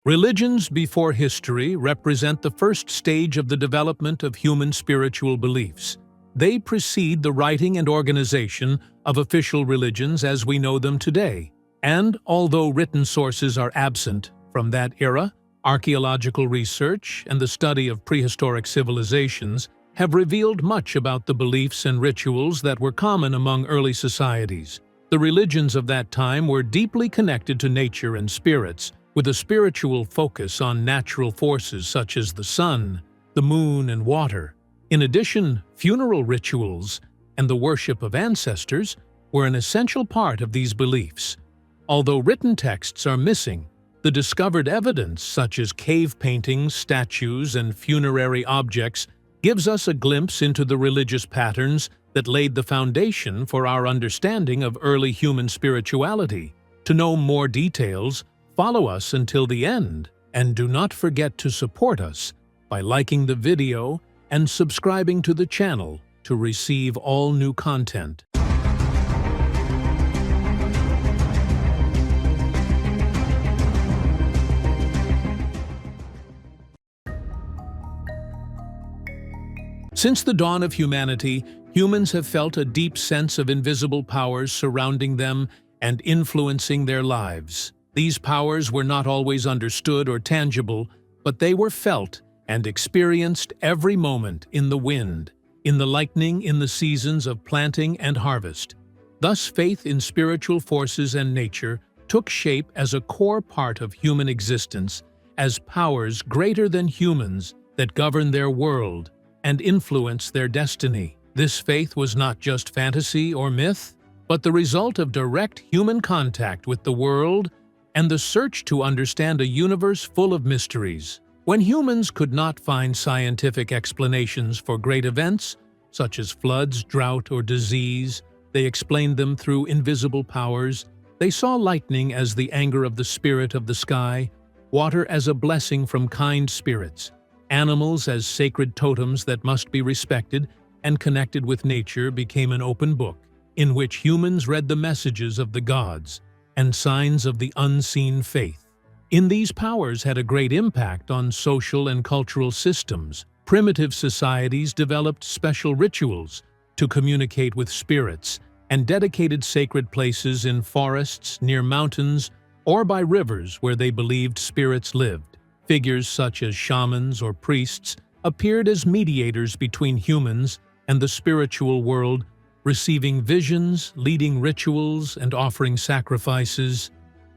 Religions before history represent the first stage of the development of human spiritual beliefs. They precede the writing and organization of official religions as we know them today. And although written sources are absent from that era, archaeological research and the study of prehistoric civilizations have revealed much about the beliefs and rituals that were common among early societies. The religions of that time were deeply connected to nature and spirits, with a spiritual focus on natural forces such as the sun, the moon, and water. In addition, funeral rituals and the worship of ancestors were an essential part of these beliefs. Although written texts are missing, the discovered evidence, such as cave paintings, statues, and funerary objects, gives us a glimpse into the religious patterns that laid the foundation for our understanding of early human spirituality. To know more details, follow us until the end, and do not forget to support us by liking the video and subscribing to the channel to receive all new content. Since the dawn of humanity, humans have felt a deep sense of invisible powers surrounding them and influencing their lives. These powers were not always understood or tangible, but they were felt and experienced every moment in the wind, in the lightning, in the seasons of planting and harvest. Thus, faith in spiritual forces and nature took shape as a core part of human existence, as powers greater than humans that govern their world and influence their destiny. This faith was not just fantasy or myth, but the result of direct human contact with the world and the search to understand a universe full of mysteries. When humans could not find scientific explanations for great events, such as floods, drought, or disease, they explained them through invisible powers. They saw lightning as the anger of the spirit of the sky, water as a blessing from kind spirits, animals as sacred totems that must be respected, and connected with nature became an open book, in which humans read the messages of the gods and signs of the unseen faith. In these powers had a great impact on social and cultural systems. Primitive societies developed special rituals to communicate with spirits and dedicated sacred places in forests, near mountains, or by rivers where they believed spirits lived. Figures such as shamans or priests appeared as mediators between humans and the spiritual world, receiving visions, leading rituals, and offering sacrifices.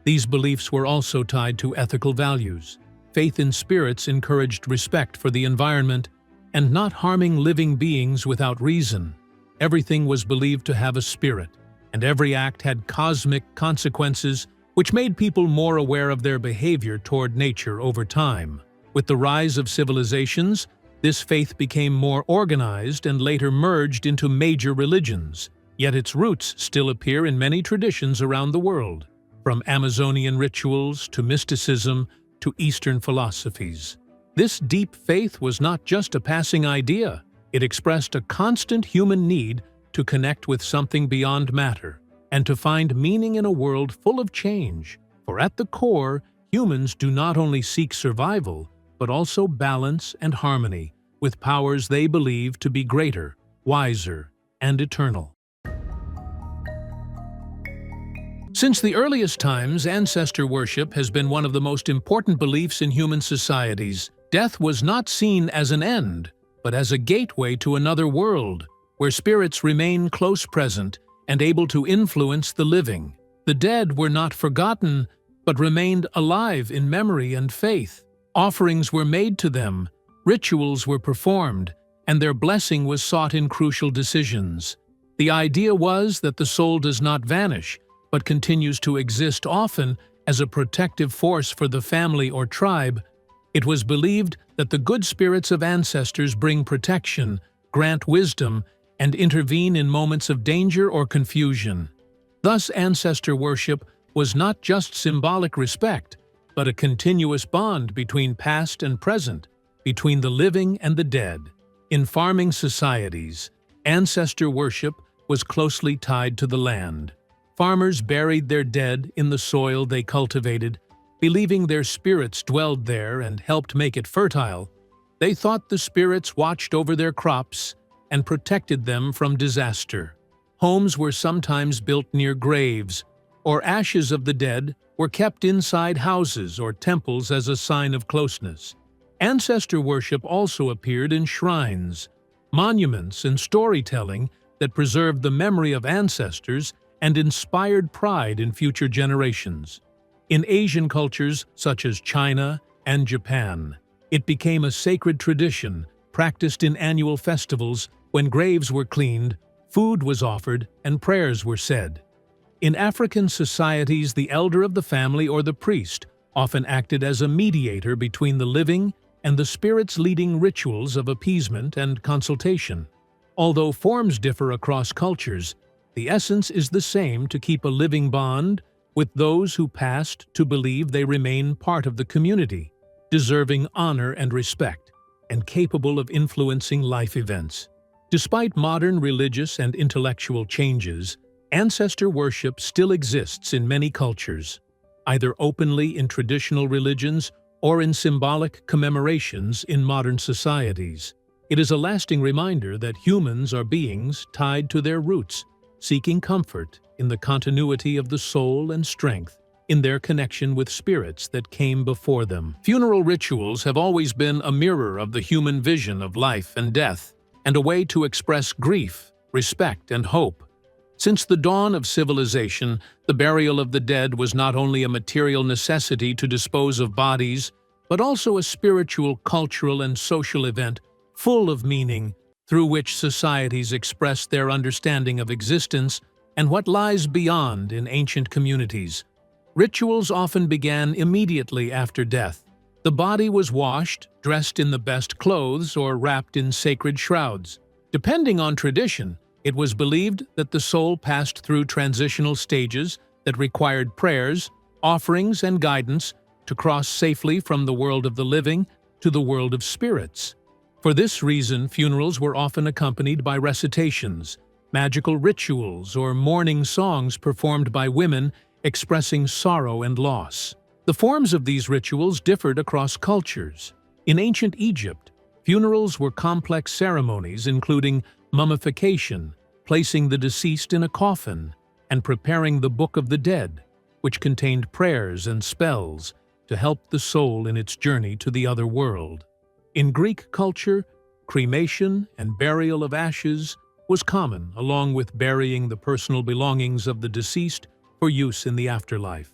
These beliefs were also tied to ethical values. Faith in spirits encouraged respect for the environment and not harming living beings without reason. Everything was believed to have a spirit, and every act had cosmic consequences, which made people more aware of their behavior toward nature over time. With the rise of civilizations, this faith became more organized and later merged into major religions, yet its roots still appear in many traditions around the world, from Amazonian rituals to mysticism to Eastern philosophies. This deep faith was not just a passing idea, it expressed a constant human need to connect with something beyond matter and to find meaning in a world full of change. For at the core, humans do not only seek survival, but also balance and harmony with powers they believe to be greater, wiser, and eternal. Since the earliest times, ancestor worship has been one of the most important beliefs in human societies. Death was not seen as an end, but as a gateway to another world, where spirits remain close present and able to influence the living. The dead were not forgotten, but remained alive in memory and faith. Offerings were made to them, rituals were performed, and their blessing was sought in crucial decisions. The idea was that the soul does not vanish, but continues to exist often as a protective force for the family or tribe. It was believed that the good spirits of ancestors bring protection, grant wisdom, and intervene in moments of danger or confusion. Thus, ancestor worship was not just symbolic respect, but a continuous bond between past and present, between the living and the dead. In farming societies, ancestor worship was closely tied to the land. Farmers buried their dead in the soil they cultivated, Believing their spirits dwelled there and helped make it fertile, they thought the spirits watched over their crops and protected them from disaster. Homes were sometimes built near graves, or ashes of the dead were kept inside houses or temples as a sign of closeness. Ancestor worship also appeared in shrines, monuments, and storytelling that preserved the memory of ancestors and inspired pride in future generations. In Asian cultures such as China and Japan, it became a sacred tradition practiced in annual festivals when graves were cleaned, food was offered, and prayers were said. In African societies, the elder of the family or the priest often acted as a mediator between the living and the spirits, leading rituals of appeasement and consultation. Although forms differ across cultures, the essence is the same: to keep a living bond with those who passed, to believe they remain part of the community, deserving honor and respect, and capable of influencing life events. Despite modern religious and intellectual changes, ancestor worship still exists in many cultures, either openly in traditional religions or in symbolic commemorations in modern societies. It is a lasting reminder that humans are beings tied to their roots, seeking comfort in the continuity of the soul and strength in their connection with spirits that came before them. Funeral rituals have always been a mirror of the human vision of life and death, and a way to express grief, respect, and hope. Since the dawn of civilization, the burial of the dead was not only a material necessity to dispose of bodies, but also a spiritual, cultural, and social event full of meaning, through which societies expressed their understanding of existence and what lies beyond in ancient communities. Rituals often began immediately after death. The body was washed, dressed in the best clothes, or wrapped in sacred shrouds. Depending on tradition, it was believed that the soul passed through transitional stages that required prayers, offerings, and guidance to cross safely from the world of the living to the world of spirits. For this reason, funerals were often accompanied by recitations, magical rituals, or mourning songs performed by women expressing sorrow and loss. The forms of these rituals differed across cultures. In ancient Egypt, funerals were complex ceremonies including mummification, placing the deceased in a coffin, and preparing the Book of the Dead, which contained prayers and spells to help the soul in its journey to the other world. In Greek culture, cremation and burial of ashes was common, along with burying the personal belongings of the deceased for use in the afterlife.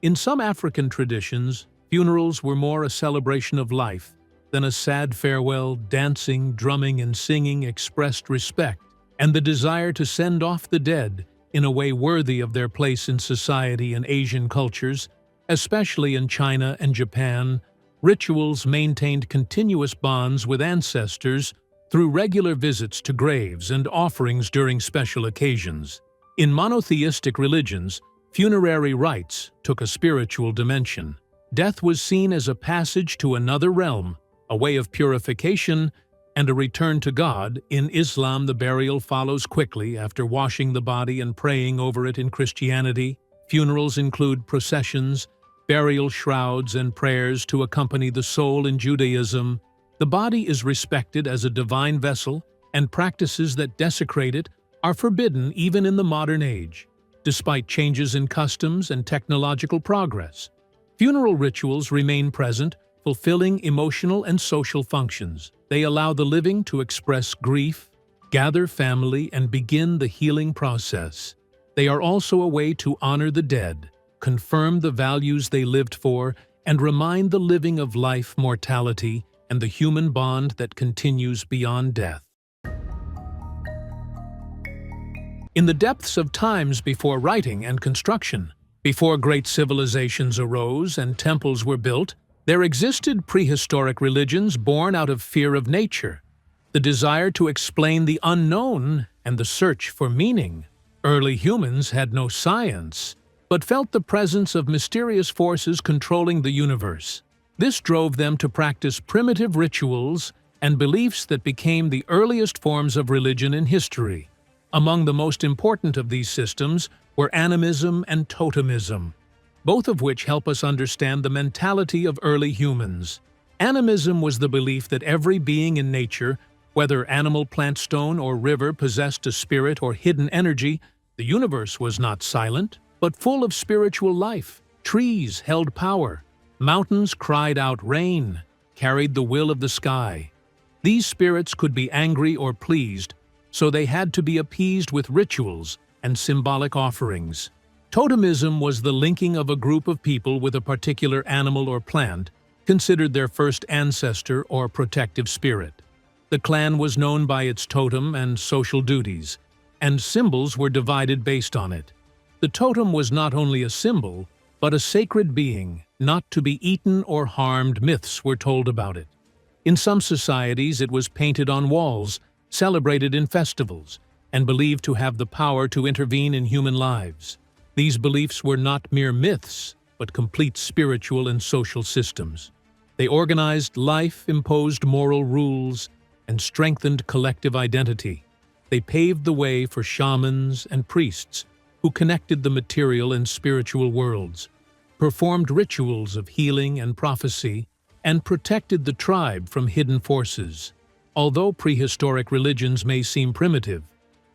In some African traditions, funerals were more a celebration of life than a sad farewell. Dancing, drumming, and singing expressed respect and the desire to send off the dead in a way worthy of their place in society. In Asian cultures, especially in China and Japan, rituals maintained continuous bonds with ancestors through regular visits to graves and offerings during special occasions. In monotheistic religions, funerary rites took a spiritual dimension. Death was seen as a passage to another realm, a way of purification, and a return to God. In Islam, the burial follows quickly after washing the body and praying over it. In Christianity, funerals include processions, burial shrouds, and prayers to accompany the soul. In Judaism, the body is respected as a divine vessel, and practices that desecrate it are forbidden even in the modern age. Despite changes in customs and technological progress, funeral rituals remain present, fulfilling emotional and social functions. They allow the living to express grief, gather family, and begin the healing process. They are also a way to honor the dead, confirm the values they lived for, and remind the living of life, mortality, and the human bond that continues beyond death. In the depths of times before writing and construction, before great civilizations arose and temples were built, there existed prehistoric religions born out of fear of nature, the desire to explain the unknown, and the search for meaning. Early humans had no science, but felt the presence of mysterious forces controlling the universe. This drove them to practice primitive rituals and beliefs that became the earliest forms of religion in history. Among the most important of these systems were animism and totemism, both of which help us understand the mentality of early humans. Animism was the belief that every being in nature, whether animal, plant, stone, or river, possessed a spirit or hidden energy. The universe was not silent, but full of spiritual life. Trees held power. Mountains cried out rain, carried the will of the sky. These spirits could be angry or pleased, so they had to be appeased with rituals and symbolic offerings. Totemism was the linking of a group of people with a particular animal or plant, considered their first ancestor or protective spirit. The clan was known by its totem and social duties, and symbols were divided based on it. The totem was not only a symbol, but a sacred being, not to be eaten or harmed. Myths were told about it. In some societies, it was painted on walls, celebrated in festivals, and believed to have the power to intervene in human lives. These beliefs were not mere myths, but complete spiritual and social systems. They organized life, imposed moral rules, and strengthened collective identity. They paved the way for shamans and priests who connected the material and spiritual worlds, performed rituals of healing and prophecy, and protected the tribe from hidden forces. Although prehistoric religions may seem primitive,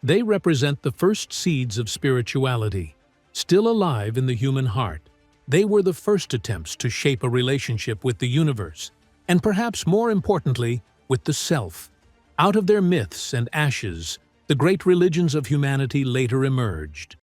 they represent the first seeds of spirituality. Still alive in the human heart, they were the first attempts to shape a relationship with the universe, and perhaps more importantly, with the self. Out of their myths and ashes, the great religions of humanity later emerged.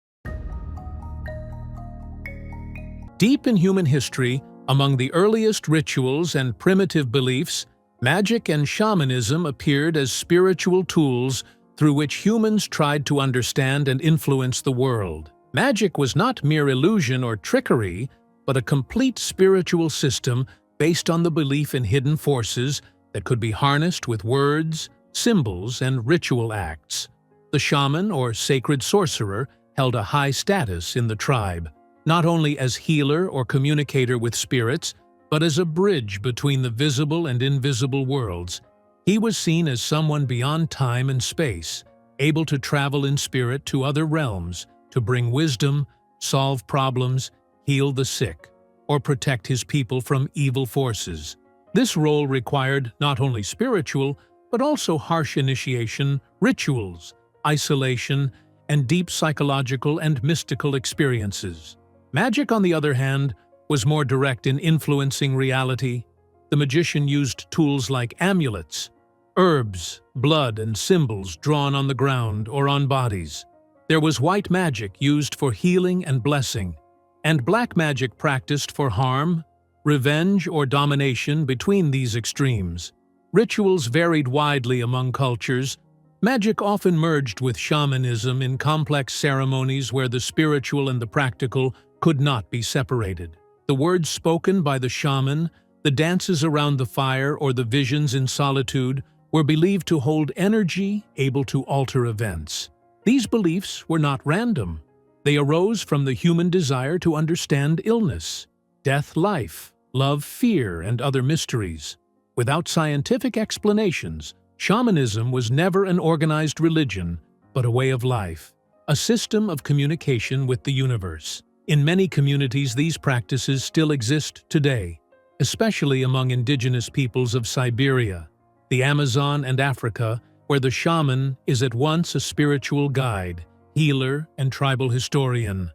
Deep in human history, among the earliest rituals and primitive beliefs, magic and shamanism appeared as spiritual tools through which humans tried to understand and influence the world. Magic was not mere illusion or trickery, but a complete spiritual system based on the belief in hidden forces that could be harnessed with words, symbols, and ritual acts. The shaman or sacred sorcerer held a high status in the tribe, not only as healer or communicator with spirits, but as a bridge between the visible and invisible worlds. He was seen as someone beyond time and space, able to travel in spirit to other realms, to bring wisdom, solve problems, heal the sick, or protect his people from evil forces. This role required not only spiritual, but also harsh initiation, rituals, isolation, and deep psychological and mystical experiences. Magic, on the other hand, was more direct in influencing reality. The magician used tools like amulets, herbs, blood, and symbols drawn on the ground or on bodies. There was white magic used for healing and blessing, and black magic practiced for harm, revenge, or domination. Between these extremes, rituals varied widely among cultures. Magic often merged with shamanism in complex ceremonies where the spiritual and the practical could not be separated. The words spoken by the shaman, the dances around the fire, or the visions in solitude were believed to hold energy able to alter events. These beliefs were not random. They arose from the human desire to understand illness, death, life, love, fear, and other mysteries. Without scientific explanations, shamanism was never an organized religion, but a way of life, a system of communication with the universe. In many communities, these practices still exist today, especially among indigenous peoples of Siberia, the Amazon, and Africa, where the shaman is at once a spiritual guide, healer, and tribal historian.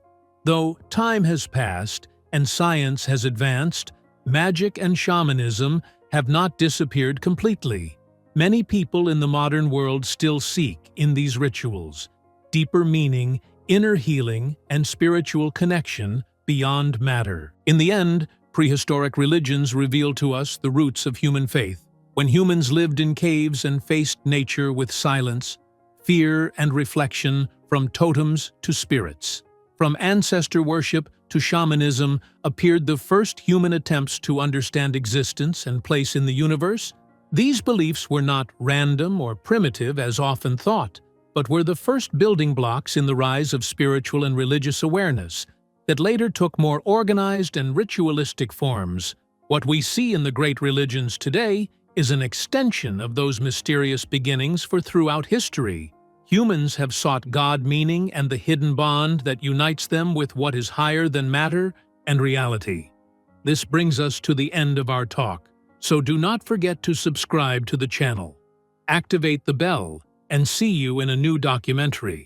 Though time has passed and science has advanced, magic and shamanism have not disappeared completely. Many people in the modern world still seek, in these rituals, deeper meaning, inner healing, and spiritual connection beyond matter. In the end, prehistoric religions reveal to us the roots of human faith. When humans lived in caves and faced nature with silence, fear, and reflection, from totems to spirits, from ancestor worship to shamanism, appeared the first human attempts to understand existence and place in the universe. These beliefs were not random or primitive as often thought, but were the first building blocks in the rise of spiritual and religious awareness that later took more organized and ritualistic forms. What we see in the great religions today is an extension of those mysterious beginnings. For throughout history, humans have sought God, meaning, and the hidden bond that unites them with what is higher than matter. and reality. This brings us to the end of our talk, so do not forget to subscribe to the channel, activate the bell, and see you in a new documentary.